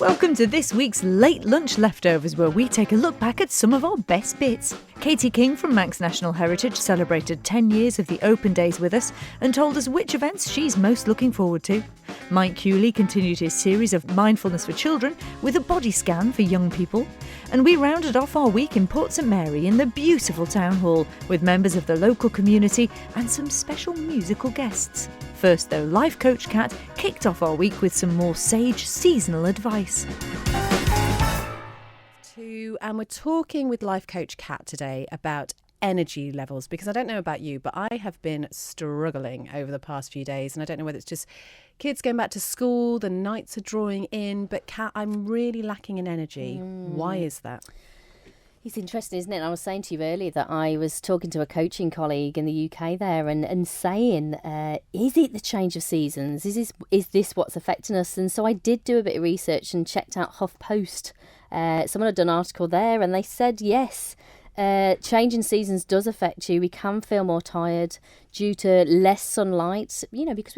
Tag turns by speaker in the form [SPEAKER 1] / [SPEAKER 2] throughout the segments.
[SPEAKER 1] Welcome to this week's Late Lunch Leftovers, where we take a look back at some of our best bits. Katie King from Manx National Heritage celebrated 10 years of the Open Days with us and told us which events she's most looking forward to. Mike Kewley continued his series of mindfulness for children with a body scan for young people. And we rounded off our week in Port St Mary in the beautiful town hall with members of the local community and some special musical guests. First though, Life Coach Kat kicked off our week with some more sage seasonal advice.
[SPEAKER 2] And we're talking with Life Coach Kat today about energy levels, because I don't know about you, but I have been struggling over the past few days, and I don't know whether it's just kids going back to school, the nights are drawing in, but Kat, I'm really lacking in energy. Why is that?
[SPEAKER 3] It's interesting, isn't it? I was saying to you earlier that I was talking to a coaching colleague in the UK there and saying, is it the change of seasons? Is this what's affecting us? And so I did do a bit of research and checked out HuffPost. Someone had done an article there and they said, yes, changing seasons does affect you. We can feel more tired due to less sunlight, because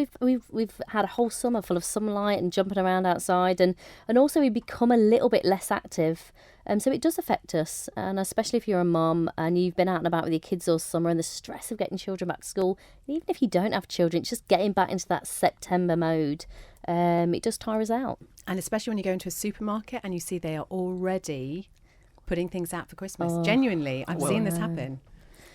[SPEAKER 3] we've had a whole summer full of sunlight and jumping around outside, and also we become a little bit less active. So it does affect us, and especially if you're a mum and you've been out and about with your kids all summer and the stress of getting children back to school. Even if you don't have children, it's just getting back into that September mode. It does tire us out.
[SPEAKER 2] And especially when you go into a supermarket and you see they are already putting things out for Christmas. Genuinely, I've seen this happen.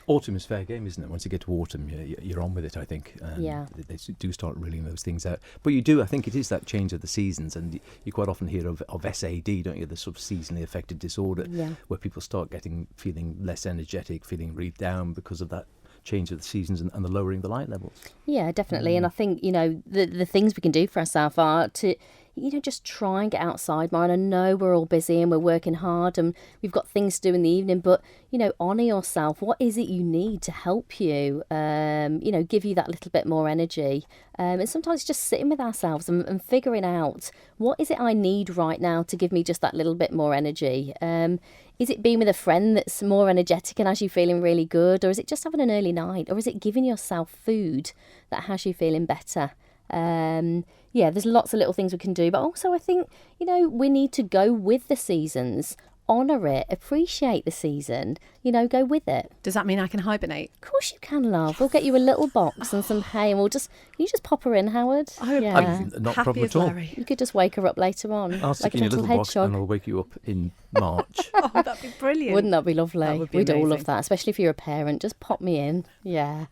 [SPEAKER 4] Autumn is fair game, isn't it? Once you get to autumn, you're on with it, I think.
[SPEAKER 3] Yeah.
[SPEAKER 4] They do start reeling those things out. But you do, I think it is that change of the seasons, and you quite often hear of SAD, don't you? The sort of seasonally affected disorder, where people start feeling less energetic, feeling really down because of that change of the seasons and the lowering the light levels.
[SPEAKER 3] Yeah, definitely. And I think, the things we can do for ourselves are to just try and get outside more. And I know we're all busy and we're working hard and we've got things to do in the evening, but, honour yourself. What is it you need to help you, give you that little bit more energy? And sometimes just sitting with ourselves and figuring out, what is it I need right now to give me just that little bit more energy? Is it being with a friend that's more energetic and has you feeling really good? Or is it just having an early night? Or is it giving yourself food that has you feeling better? There's lots of little things we can do, but also I think, we need to go with the seasons, honour it, appreciate the season, go with it.
[SPEAKER 2] Does that mean I can hibernate?
[SPEAKER 3] Of course you can, love. We'll get you a little box and some hay and can you just pop her in, Howard?
[SPEAKER 4] Not a problem at all.
[SPEAKER 2] Larry.
[SPEAKER 3] You could just wake her up later on.
[SPEAKER 4] I'll stick in a little box and I'll wake you up in March.
[SPEAKER 2] Oh, that'd be brilliant.
[SPEAKER 3] Wouldn't that be lovely?
[SPEAKER 2] That would be
[SPEAKER 3] We'd
[SPEAKER 2] amazing.
[SPEAKER 3] all love that, especially if you're a parent. Just pop me in. Yeah.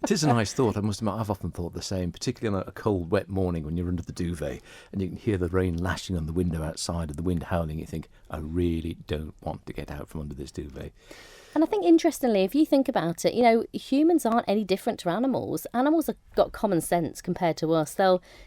[SPEAKER 4] It is a nice thought. I must admit, I've often thought the same, particularly on a cold, wet morning when you're under the duvet and you can hear the rain lashing on the window outside and the wind howling. You think, I really don't want to get out from under this duvet.
[SPEAKER 3] And I think, interestingly, if you think about it, humans aren't any different to animals. Animals have got common sense compared to us.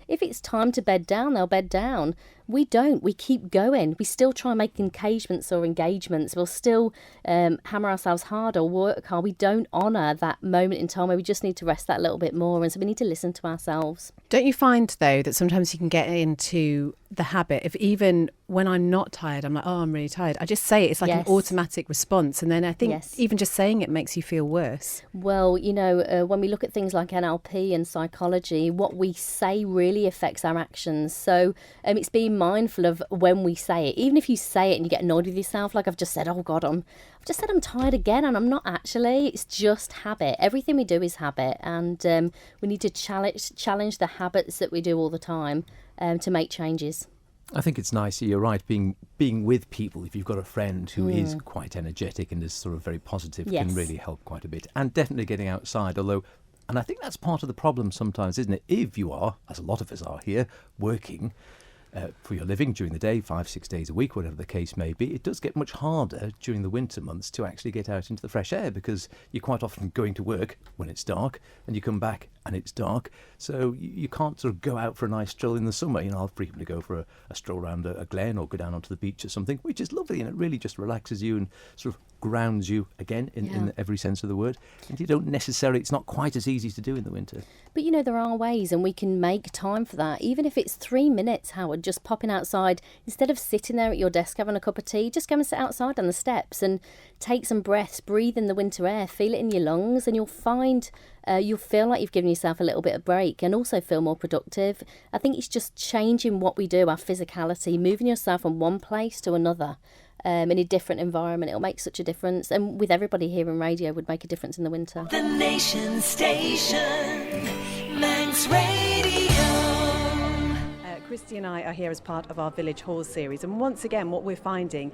[SPEAKER 3] If it's time to bed down, they'll bed down. We don't. We keep going. We still try and make engagements. We'll still hammer ourselves hard or work hard. We don't honour that moment in time where we just need to rest that little bit more. And so we need to listen to ourselves.
[SPEAKER 2] Don't you find, though, that sometimes you can get into the habit of, even when I'm not tired, I'm like, oh, I'm really tired. I just say it. It's like an automatic response. And then I think even just saying it makes you feel worse.
[SPEAKER 3] Well, when we look at things like NLP and psychology, what we say really affects our actions. So it's being mindful of when we say it. Even if you say it and you get annoyed with yourself, like I've just said, oh God, I've just said I'm tired again, and I'm not actually. It's just habit. Everything we do is habit, and we need to challenge the habits that we do all the time to make changes.
[SPEAKER 4] I think it's nice, you're right, being with people. If you've got a friend who is quite energetic and is sort of very positive, can really help quite a bit. And definitely getting outside, and I think that's part of the problem sometimes, isn't it? If you are, as a lot of us are here, working for your living during the day, 5-6 days a week, whatever the case may be, it does get much harder during the winter months to actually get out into the fresh air, because you're quite often going to work when it's dark and you come back and it's dark. So you can't sort of go out for a nice stroll in the summer. I'll frequently go for a stroll around a glen or go down onto the beach or something, which is lovely, and it really just relaxes you and sort of grounds you again in every sense of the word. And you don't necessarily, it's not quite as easy to do in the winter.
[SPEAKER 3] But there are ways, and we can make time for that. Even if it's 3 minutes, Howard, just popping outside, instead of sitting there at your desk having a cup of tea, just go and sit outside on the steps and take some breaths, breathe in the winter air, feel it in your lungs, and you'll find you'll feel like you've given yourself a little bit of break and also feel more productive. I think it's just changing what we do, our physicality, moving yourself from one place to another. In a different environment, it'll make such a difference, and with everybody hearing radio would make a difference in the winter.
[SPEAKER 5] The Nation Station, Manx Radio.
[SPEAKER 2] Christy and I are here as part of our Village Hall series, and once again what we're finding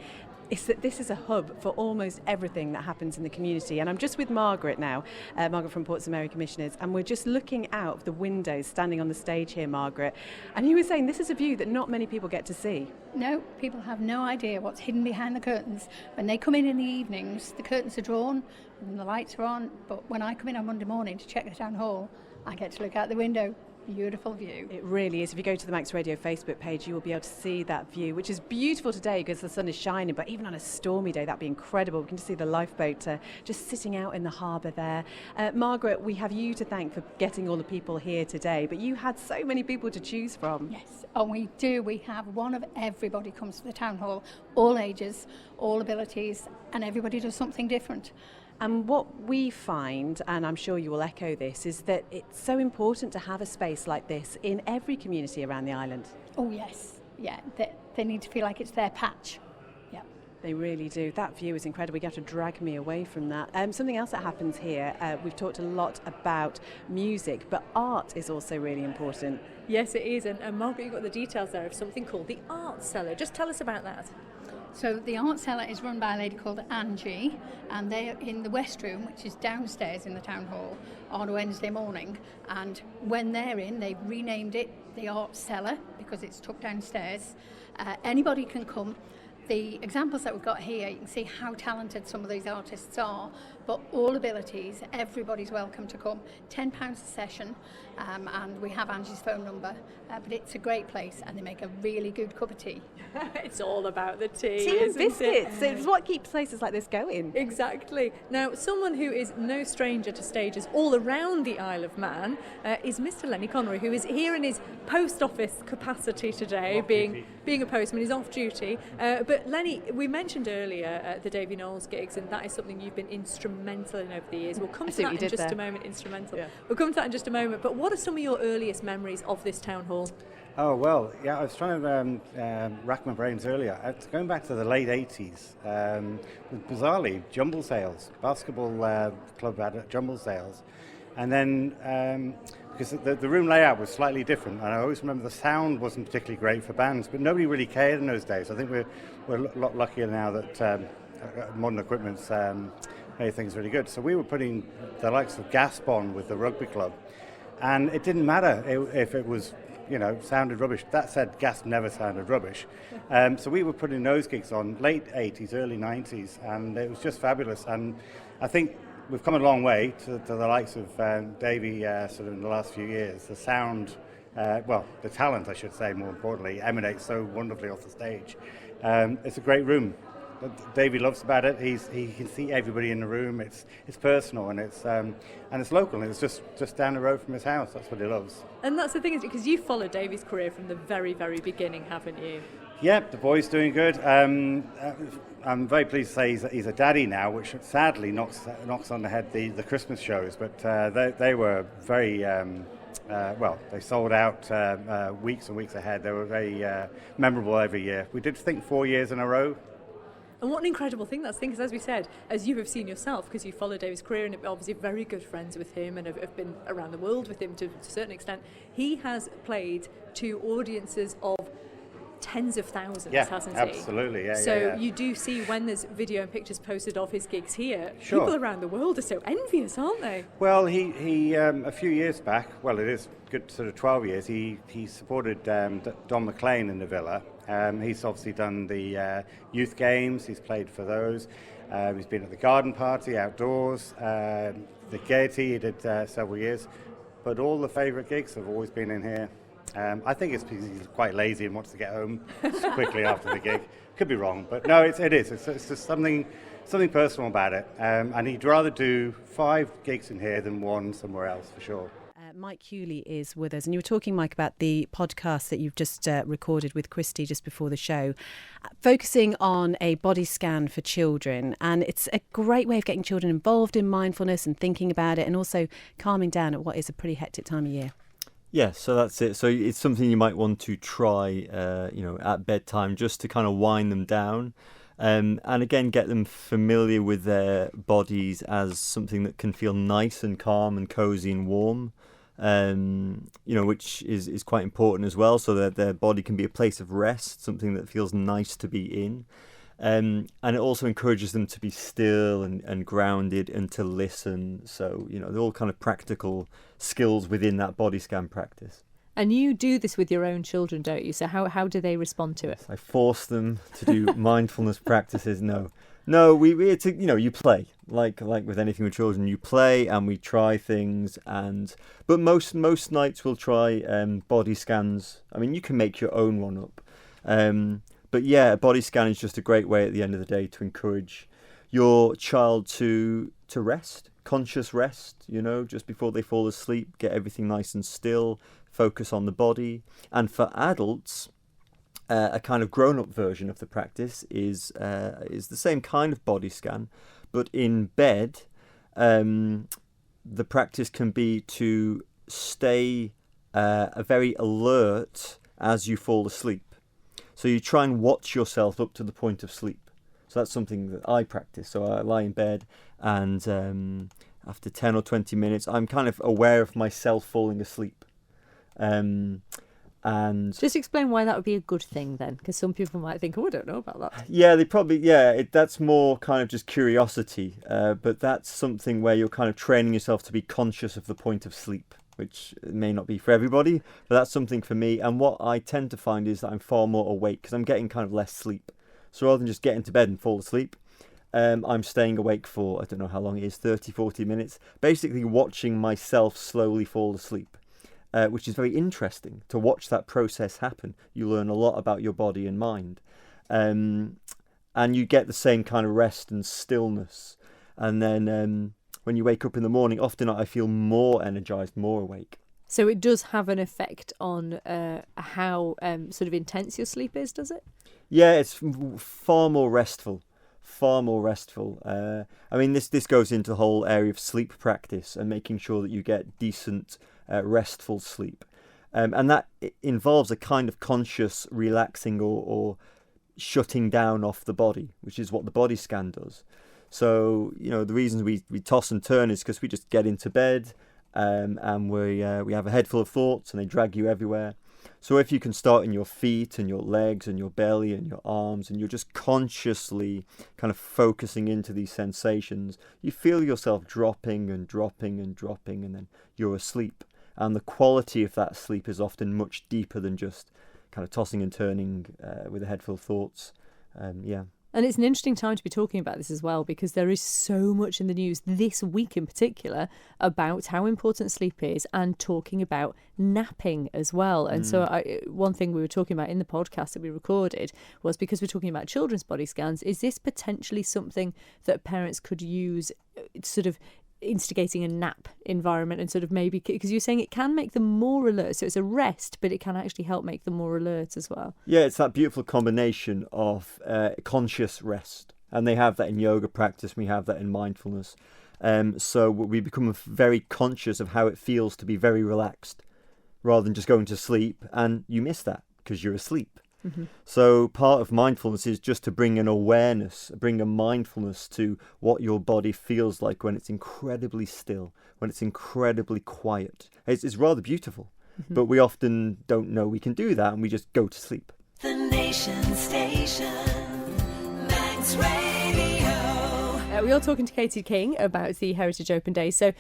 [SPEAKER 2] is that this is a hub for almost everything that happens in the community. And I'm just with Margaret now, Margaret from Ports and Mary Commissioners, and we're just looking out of the windows, standing on the stage here, Margaret. And you were saying this is a view that not many people get to see.
[SPEAKER 6] No, people have no idea what's hidden behind the curtains. When they come in the evenings, the curtains are drawn and the lights are on, but when I come in on Monday morning to check the town hall, I get to look out the window. Beautiful view. It
[SPEAKER 2] really is. If you go to the Manx Radio Facebook page, you will be able to see that view, which is beautiful today because the sun is shining, but even on a stormy day, that'd be incredible. We can just see the lifeboat just sitting out in the harbour there. Margaret, we have you to thank for getting all the people here today, but you had so many people to choose from.
[SPEAKER 6] Yes, and we do. We have one of everybody comes to the town hall, all ages, all abilities, and everybody does something different.
[SPEAKER 2] And what we find, and I'm sure you will echo this, is that it's so important to have a space like this in every community around the island.
[SPEAKER 6] Oh yes, yeah, they need to feel like it's their patch. Yeah.
[SPEAKER 2] They really do. That view is incredible. You have to drag me away from that. Something else that happens here, we've talked a lot about music, but art is also really important.
[SPEAKER 7] Yes, it is. And Margaret, you've got the details there of something called the Art Cellar. Just tell us about that.
[SPEAKER 6] So the Art Cellar is run by a lady called Angie, and they're in the West Room, which is downstairs in the town hall, on a Wednesday morning. And when they're in, they've renamed it the Art Cellar because it's tucked downstairs. Anybody can come. The examples that we've got here, you can see how talented some of these artists are, but all abilities, everybody's welcome to come. £10 a session, and we have Angie's phone number, but it's a great place and they make a really good cup of tea.
[SPEAKER 7] It's all about the tea,
[SPEAKER 2] Tea and
[SPEAKER 7] isn't
[SPEAKER 2] biscuits.
[SPEAKER 7] it?
[SPEAKER 2] It's what keeps places like this going.
[SPEAKER 7] Exactly. Now, someone who is no stranger to stages all around the Isle of Man is Mr. Lenny Conroy, who is here in his post office capacity today, being a postman. He's off duty. But Lenny, we mentioned earlier the Davy Knowles gigs, and that is something you've been instrumental in over the years. We'll come to that in just a moment. Instrumental. Yeah. We'll come to that in just a moment. But what are some of your earliest memories of this town hall?
[SPEAKER 8] Oh, well, yeah, I was trying to rack my brains earlier. It's going back to the late 80s. Bizarrely, jumble sales, basketball club had jumble sales. And then, because the room layout was slightly different, and I always remember the sound wasn't particularly great for bands, but nobody really cared in those days. I think we're a lot luckier now that modern equipment's made things really good. So we were putting the likes of Gasp on with the rugby club, and it didn't matter if it was, sounded rubbish. That said, Gasp never sounded rubbish. So we were putting those gigs on late 80s, early 90s, and it was just fabulous. And I think we've come a long way to the likes of Davy sort of in the last few years. The sound, the talent, I should say, more importantly, emanates so wonderfully off the stage. It's a great room. Davy loves about it. He can see everybody in the room. It's personal and it's local. And it's just down the road from his house. That's what he loves.
[SPEAKER 7] And that's the thing, is because you followed Davy's career from the very, very beginning, haven't you?
[SPEAKER 8] Yeah, the boy's doing good. I'm very pleased to say he's a daddy now, which sadly knocks on the head the Christmas shows. But they were very they sold out weeks and weeks ahead. They were very memorable every year. We did think 4 years in a row.
[SPEAKER 7] And what an incredible thing that's, because as we said, as you have seen yourself, because you followed Davy's career and obviously very good friends with him and have been around the world with him to a certain extent, he has played to audiences of tens of thousands, hasn't he?
[SPEAKER 8] Absolutely, yeah.
[SPEAKER 7] So you do see when there's video and pictures posted of his gigs here,
[SPEAKER 8] sure.
[SPEAKER 7] People around the world are so envious, aren't they?
[SPEAKER 8] Well, he a few years back, well, it is good sort of 12 years, he supported Don McLean in the Villa. He's obviously done the youth games, he's played for those. He's been at the garden party, outdoors, the Gaiety he did several years. But all the favourite gigs have always been in here. I think it's because he's quite lazy and wants to get home quickly after the gig. Could be wrong, but no, it is. It's just something personal about it. And he'd rather do 5 gigs in here than 1 somewhere else, for sure.
[SPEAKER 2] Mike Kewley is with us, and you were talking, Mike, about the podcast that you've just recorded with Christy just before the show, focusing on a body scan for children. And it's a great way of getting children involved in mindfulness and thinking about it, and also calming down at what is a pretty hectic time of year.
[SPEAKER 9] Yeah, so that's it. So it's something you might want to try, at bedtime, just to kind of wind them down. And again, get them familiar with their bodies as something that can feel nice and calm and cozy and warm, which is quite important as well, so that their body can be a place of rest, something that feels nice to be in. And it also encourages them to be still and grounded and to listen. So, they're all kind of practical skills within that body scan practice.
[SPEAKER 1] And you do this with your own children, don't you? So how do they respond to it?
[SPEAKER 9] I force them to do mindfulness practices. No, you play like with anything with children. You play and we try things, but most nights we'll try body scans. I mean, you can make your own one up, but yeah, a body scan is just a great way at the end of the day to encourage your child to rest, conscious rest. Just before they fall asleep, get everything nice and still. Focus on the body. And for adults, a kind of grown-up version of the practice is the same kind of body scan, but in bed. The practice can be to stay very alert as you fall asleep. So you try and watch yourself up to the point of sleep. So that's something that I practice. So I lie in bed, and after 10 or 20 minutes, I'm kind of aware of myself falling asleep. And
[SPEAKER 1] just explain why that would be a good thing then, because some people might think, I don't know about that.
[SPEAKER 9] Yeah, that's more kind of just curiosity, but that's something where you're kind of training yourself to be conscious of the point of sleep, which may not be for everybody, but that's something for me. And what I tend to find is that I'm far more awake because I'm getting kind of less sleep. So rather than just get into bed and fall asleep, I'm staying awake for, I don't know how long it is, 30, 40 minutes, basically watching myself slowly fall asleep. Which is very interesting to watch that process happen. You learn a lot about your body and mind. And you get the same kind of rest and stillness. And then when you wake up in the morning, often I feel more energized, more awake.
[SPEAKER 1] So it does have an effect on how sort of intense your sleep is, does it?
[SPEAKER 9] Yeah, it's far more restful. Far more restful. This goes into the whole area of sleep practice and making sure that you get decent restful sleep, and that involves a kind of conscious relaxing or shutting down off the body, which is what the body scan does. So the reasons we toss and turn is because we just get into bed, and we have a head full of thoughts and they drag you everywhere. So if you can start in your feet and your legs and your belly and your arms, and you're just consciously kind of focusing into these sensations, you feel yourself dropping and dropping and dropping, and then you're asleep. And the quality of that sleep is often much deeper than just kind of tossing and turning with a head full of thoughts.
[SPEAKER 1] And it's an interesting time to be talking about this as well, because there is so much in the news this week in particular about how important sleep is, and talking about napping as well. And so one thing we were talking about in the podcast that we recorded was, because we're talking about children's body scans, is this potentially something that parents could use, sort of instigating a nap environment, and sort of maybe, because you're saying it can make them more alert, so it's a rest, but it can actually help make them more alert as well.
[SPEAKER 9] Yeah, it's that beautiful combination of conscious rest, and they have that in yoga practice, we have that in mindfulness. So we become very conscious of how it feels to be very relaxed rather than just going to sleep, and you miss that because you're asleep. Mm-hmm. So part of mindfulness is just to bring an awareness, bring a mindfulness to what your body feels like when it's incredibly still, when it's incredibly quiet. It's rather beautiful, but we often don't know we can do that, and we just go to sleep.
[SPEAKER 5] The Nation Station, Manx Radio.
[SPEAKER 1] We are talking to Katie King about the Heritage Open Days. So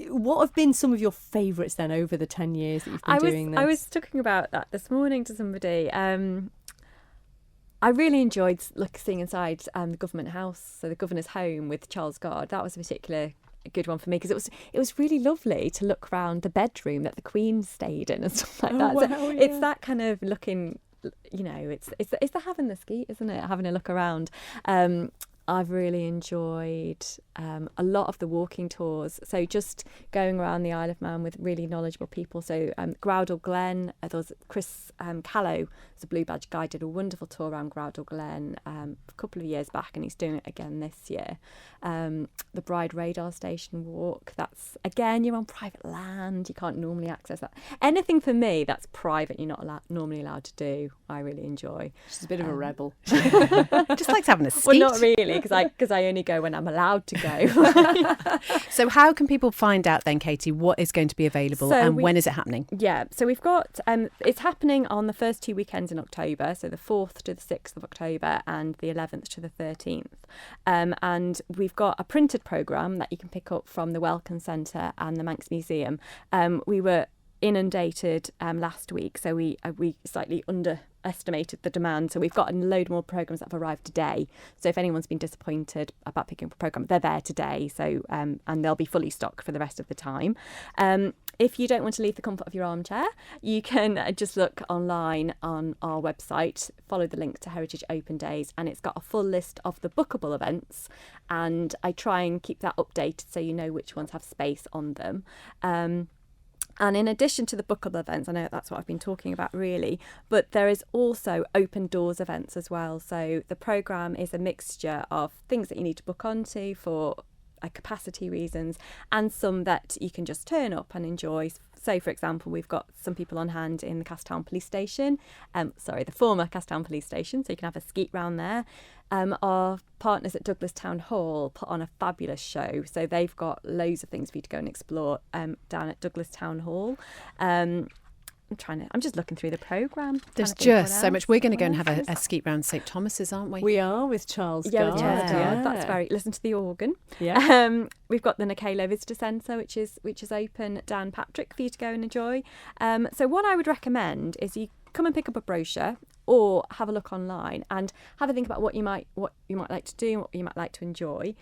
[SPEAKER 1] what have been some of your favourites then over the 10 years that you've been doing this?
[SPEAKER 7] I was talking about that this morning to somebody. I really enjoyed seeing inside the government house, so the governor's home with Charles Gard. That was a particular good one for me, because it was really lovely to look around the bedroom that the Queen stayed in and stuff like that.
[SPEAKER 1] Wow,
[SPEAKER 7] So
[SPEAKER 1] yeah.
[SPEAKER 7] it's that kind of looking, it's the having the ski, isn't it? Having a look around. I've really enjoyed
[SPEAKER 10] a lot of the walking tours. So just going around the Isle of Man with really knowledgeable people. So Groudle Glen, there was Chris Callow, the Blue Badge guy, did a wonderful tour around Groudle Glen a couple of years back, and he's doing it again this year. The Bride Radar Station walk, that's, again, you're on private land, you can't normally access that. Anything for me that's private, you're not normally allowed to do, I really enjoy.
[SPEAKER 2] She's a bit of a rebel. Just likes having a skeet.
[SPEAKER 10] Well, not really, because I only go when I'm allowed to go.
[SPEAKER 2] So how can people find out then, Katie, what is going to be available and when is it happening?
[SPEAKER 10] Yeah, so we've got, it's happening on the first 2 weekends in October, so the 4th to the 6th of October and the 11th to the 13th. And we've got a printed programme that you can pick up from the Welcome Centre and the Manx Museum. We were inundated last week, so we slightly underestimated the demand, so we've got a load more programmes that have arrived today. So if anyone's been disappointed about picking up a programme, they're there today, so and they'll be fully stocked for the rest of the time. If you don't want to leave the comfort of your armchair, you can just look online on our website, follow the link to Heritage Open Days, and it's got a full list of the bookable events, and I try and keep that updated so you know which ones have space on them. And in addition to the bookable events, I know that's what I've been talking about really, but there is also open doors events as well. So the programme is a mixture of things that you need to book onto for capacity reasons, and some that you can just turn up and enjoy. So, for example, we've got some people on hand in the Castown Police Station, the former Castown Police Station, so you can have a skeet round there. Our partners at Douglas Town Hall put on a fabulous show, so they've got loads of things for you to go and explore down at Douglas Town Hall. I'm just looking through the programme.
[SPEAKER 2] There's just so much. We're going to go and have a skeet round St Thomas's, aren't we?
[SPEAKER 7] We are with Charles
[SPEAKER 10] Yeah,
[SPEAKER 7] Gard.
[SPEAKER 10] with Charles Gard.
[SPEAKER 7] Yeah.
[SPEAKER 10] That's very. Listen to the organ.
[SPEAKER 7] Yeah.
[SPEAKER 10] We've got the Nicolo Visitor Centre, which is open Dan Patrick for you to go and enjoy. So what I would recommend is you come and pick up a brochure or have a look online and have a think about what you might like to do and what you might like to enjoy.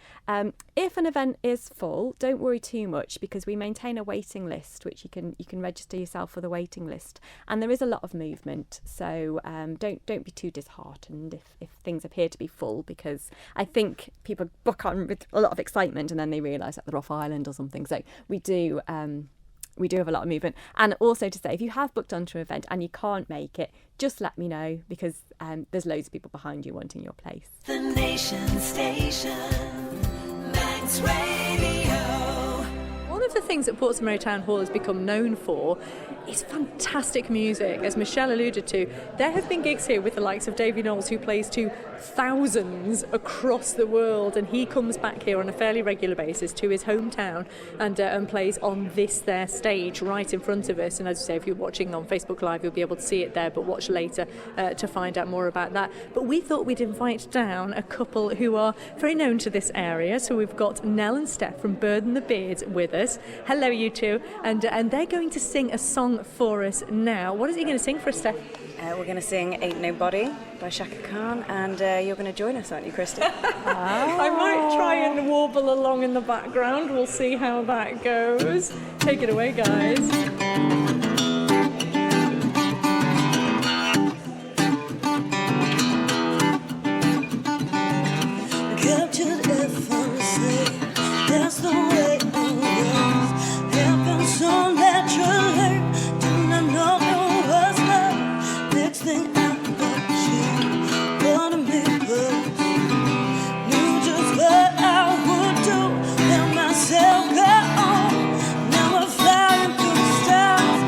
[SPEAKER 10] If an event is full, don't worry too much, because we maintain a waiting list which you can register yourself for the waiting list, and there is a lot of movement, so don't be too disheartened if things appear to be full, because I think people book on with a lot of excitement and then they realise that they're off island or something. So we do have a lot of movement. And also to say, if you have booked onto an event and you can't make it, just let me know, because there's loads of people behind you wanting your place.
[SPEAKER 5] The Nation Station, Manx Radio.
[SPEAKER 7] One of the things that Portsmouth Town Hall has become known for is fantastic music. As Michelle alluded to, there have been gigs here with the likes of Davy Knowles, who plays to thousands across the world, and he comes back here on a fairly regular basis to his hometown and plays on their stage right in front of us. And as I say, if you're watching on Facebook Live, you'll be able to see it there, but watch later to find out more about that. But we thought we'd invite down a couple who are very known to this area. So we've got Nell and Steph from Bird and the Beard with us. Hello, you two. And they're going to sing a song for us now. What is he going to sing for us, Steph?
[SPEAKER 11] We're going to sing Ain't Nobody by Shaka Khan, and you're going to join us, aren't you, Christy?
[SPEAKER 7] I might try and warble along in the background. We'll see how that goes. Take it away, guys.
[SPEAKER 5] Captured FMC, there's no way on this. Happened so naturally, did not know it was love. Next thing I got you, gonna be close. Knew just what I would do, let myself go on. Now we're flying through the stars.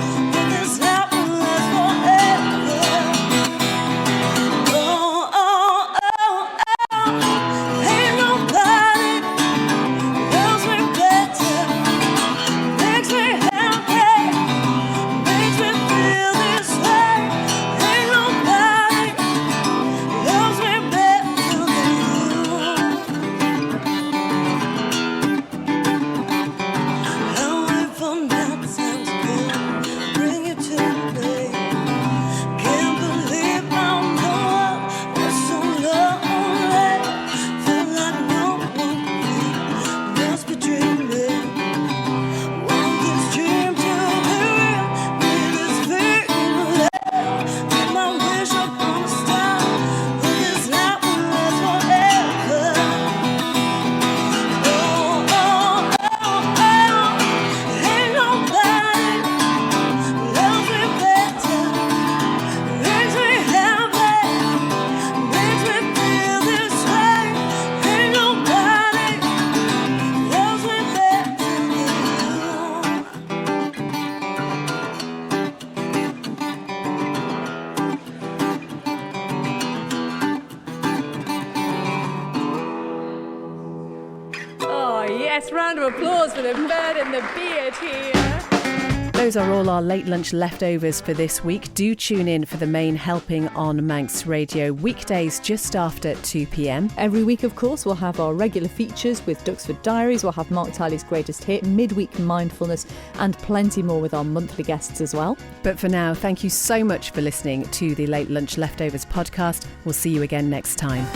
[SPEAKER 7] Yes, round of applause for the bird and the beard here.
[SPEAKER 2] Those are all our late lunch leftovers for this week. Do tune in for the main helping on Manx Radio, weekdays just after 2 p.m.
[SPEAKER 1] Every week, of course, we'll have our regular features with Duxford Diaries, we'll have Mark Tiley's Greatest Hit, Midweek Mindfulness, and plenty more with our monthly guests as well.
[SPEAKER 2] But for now, thank you so much for listening to the Late Lunch Leftovers podcast. We'll see you again next time.